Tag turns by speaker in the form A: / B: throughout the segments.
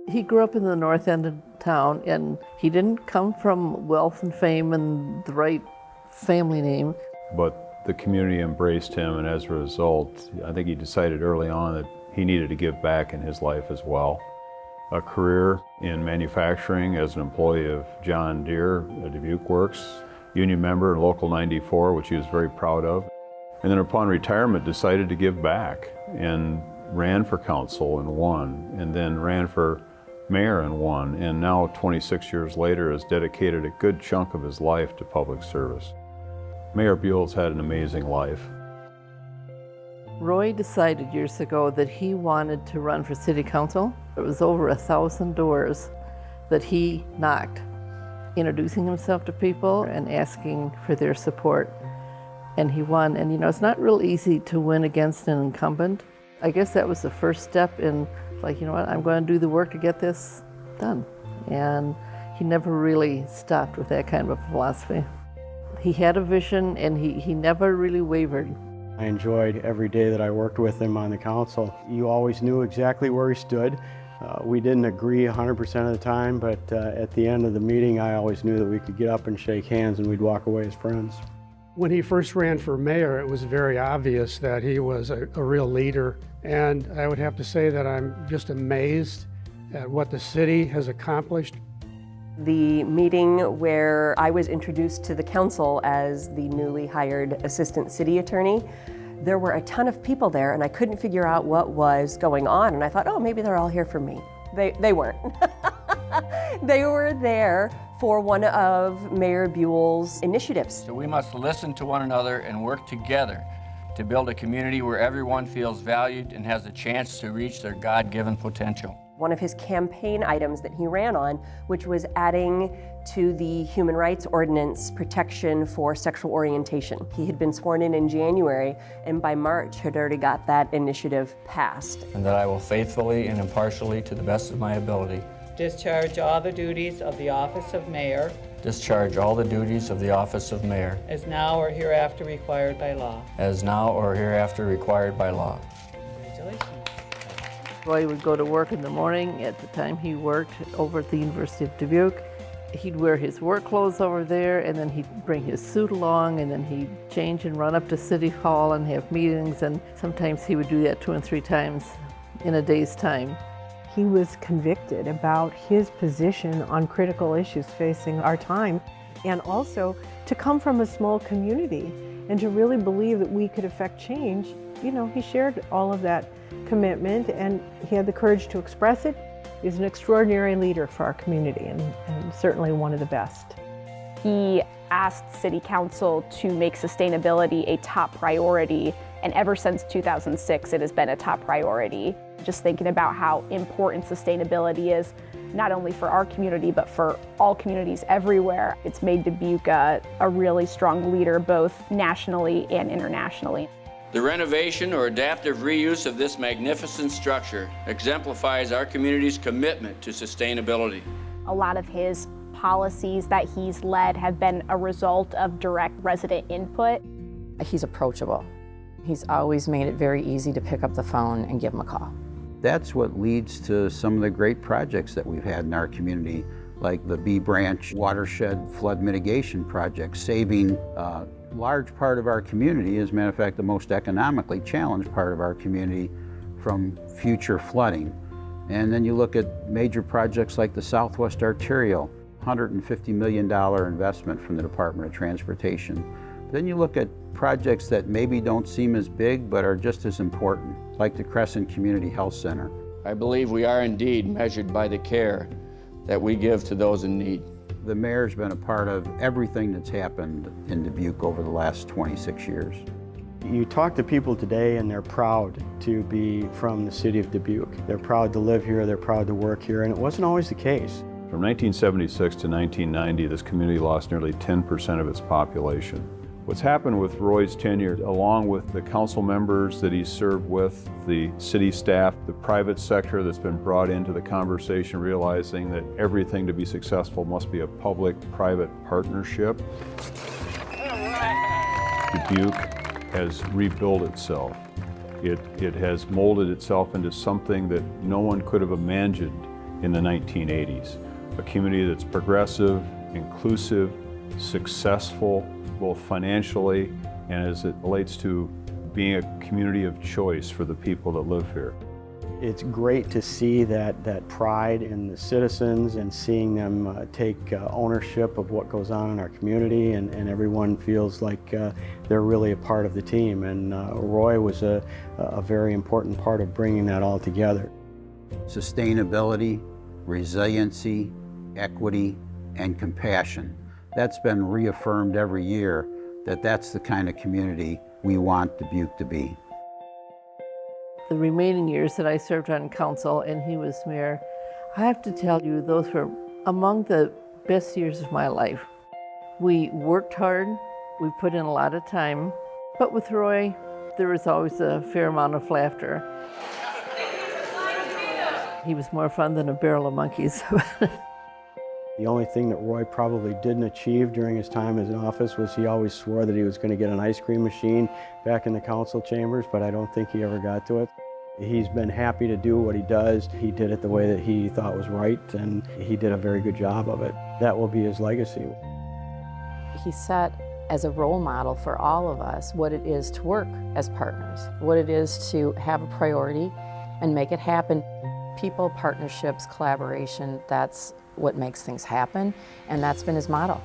A: He grew up in the north end of town, and he didn't come from wealth and fame and the right family name.
B: But the community embraced him, and as a result, I think he decided early on that he needed to give back in his life as well. A career in manufacturing as an employee of John Deere, Dubuque Works, union member in Local 94, which he was very proud of. And then upon retirement, decided to give back and ran for council and won, and then ran for mayor and won, and now 26 years later has dedicated a good chunk of his life to public service. Mayor Buell's had an amazing life.
A: Roy decided years ago that he wanted to run for city council. It was over 1,000 doors that he knocked, introducing himself to people and asking for their support. And he won. And it's not real easy to win against an incumbent. I guess that was the first step in, like, I'm going to do the work to get this done. And he never really stopped with that kind of a philosophy. He had a vision, and he never really wavered.
C: I enjoyed every day that I worked with him on the council. You always knew exactly where he stood. We didn't agree 100% of the time, but at the end of the meeting, I always knew that we could get up and shake hands and we'd walk away as friends.
D: When he first ran for mayor, it was very obvious that he was a real leader. And I would have to say that I'm just amazed at what the city has accomplished.
E: The meeting where I was introduced to the council as the newly hired assistant city attorney, there were a ton of people there and I couldn't figure out what was going on, and I thought, oh, maybe they're all here for me. They weren't. They were there for one of Mayor Buell's initiatives.
F: So we must listen to one another and work together to build a community where everyone feels valued and has a chance to reach their God-given potential.
E: One of his campaign items that he ran on, which was adding to the Human Rights Ordinance protection for sexual orientation. He had been sworn in January, and by March had already got that initiative passed.
F: And that I will faithfully and impartially, to the best of my ability,
G: discharge all the duties of the office of mayor
F: discharge all the duties of the office of mayor
G: as now or hereafter required by law.
F: as now or hereafter required by law.
G: Congratulations.
A: Roy would go to work in the morning. At the time he worked over at the University of Dubuque. He'd wear his work clothes over there, and then he'd bring his suit along, and then he'd change and run up to City Hall and have meetings, and sometimes he would do that 2 and 3 times in a day's time.
H: He was convicted about his position on critical issues facing our time, and also to come from a small community and to really believe that we could affect change. He shared all of that commitment, and he had the courage to express it. He's an extraordinary leader for our community, and certainly one of the best.
I: He asked City Council to make sustainability a top priority, and ever since 2006 it has been a top priority. Just thinking about how important sustainability is, not only for our community but for all communities everywhere. It's made Dubuque a really strong leader both nationally and internationally.
F: The renovation or adaptive reuse of this magnificent structure exemplifies our community's commitment to sustainability.
I: A lot of his policies that he's led have been a result of direct resident input.
J: He's approachable. He's always made it very easy to pick up the phone and give him a call.
K: That's what leads to some of the great projects that we've had in our community, like the Bee Branch Watershed Flood Mitigation Project, saving a large part of our community, as a matter of fact, the most economically challenged part of our community from future flooding. And then you look at major projects like the Southwest Arterial, $150 million investment from the Department of Transportation. Then you look at projects that maybe don't seem as big but are just as important, like the Crescent Community Health Center.
F: I believe we are indeed measured by the care that we give to those in need.
K: The mayor's been a part of everything that's happened in Dubuque over the last 26 years.
C: You talk to people today and they're proud to be from the city of Dubuque. They're proud to live here, they're proud to work here, and it wasn't always the case.
B: From 1976 to 1990, this community lost nearly 10% of its population. What's happened with Roy's tenure, along with the council members that he's served with, the city staff, the private sector that's been brought into the conversation, realizing that everything to be successful must be a public-private partnership. Dubuque has rebuilt itself. It has molded itself into something that no one could have imagined in the 1980s. A community that's progressive, inclusive, successful, both financially and as it relates to being a community of choice for the people that live here.
C: It's great to see that pride in the citizens and seeing them take ownership of what goes on in our community, and everyone feels like they're really a part of the team. And Roy was a very important part of bringing that all together.
K: Sustainability, resiliency, equity, and compassion. That's been reaffirmed every year that that's the kind of community we want Dubuque to be.
A: The remaining years that I served on council and he was mayor, I have to tell you, those were among the best years of my life. We worked hard, we put in a lot of time, but with Roy, there was always a fair amount of laughter. He was more fun than a barrel of monkeys.
C: The only thing that Roy probably didn't achieve during his time in office was he always swore that he was going to get an ice cream machine back in the council chambers, but I don't think he ever got to it. He's been happy to do what he does. He did it the way that he thought was right, and he did a very good job of it. That will be his legacy.
J: He set as a role model for all of us what it is to work as partners, what it is to have a priority and make it happen. People, partnerships, collaboration, that's what makes things happen, and that's been his motto.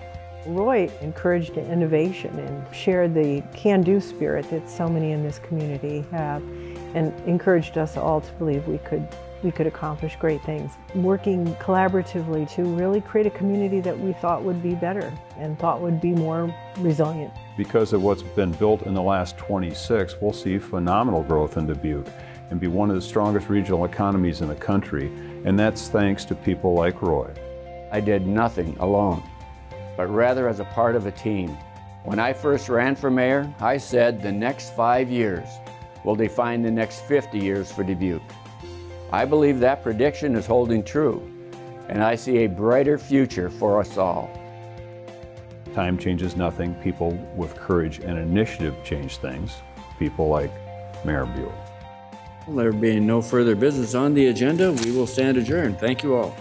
H: Roy encouraged innovation and shared the can-do spirit that so many in this community have, and encouraged us all to believe we could accomplish great things. Working collaboratively to really create a community that we thought would be better and thought would be more resilient.
B: Because of what's been built in the last 26, we'll see phenomenal growth in Dubuque and be one of the strongest regional economies in the country, and that's thanks to people like Roy.
F: I did nothing alone, but rather as a part of a team. When I first ran for mayor, I said the next 5 years will define the next 50 years for Dubuque. I believe that prediction is holding true, and I see a brighter future for us all.
B: Time changes nothing. People with courage and initiative change things. People like Mayor Buell.
F: There being no further business on the agenda, we will stand adjourned. Thank you all.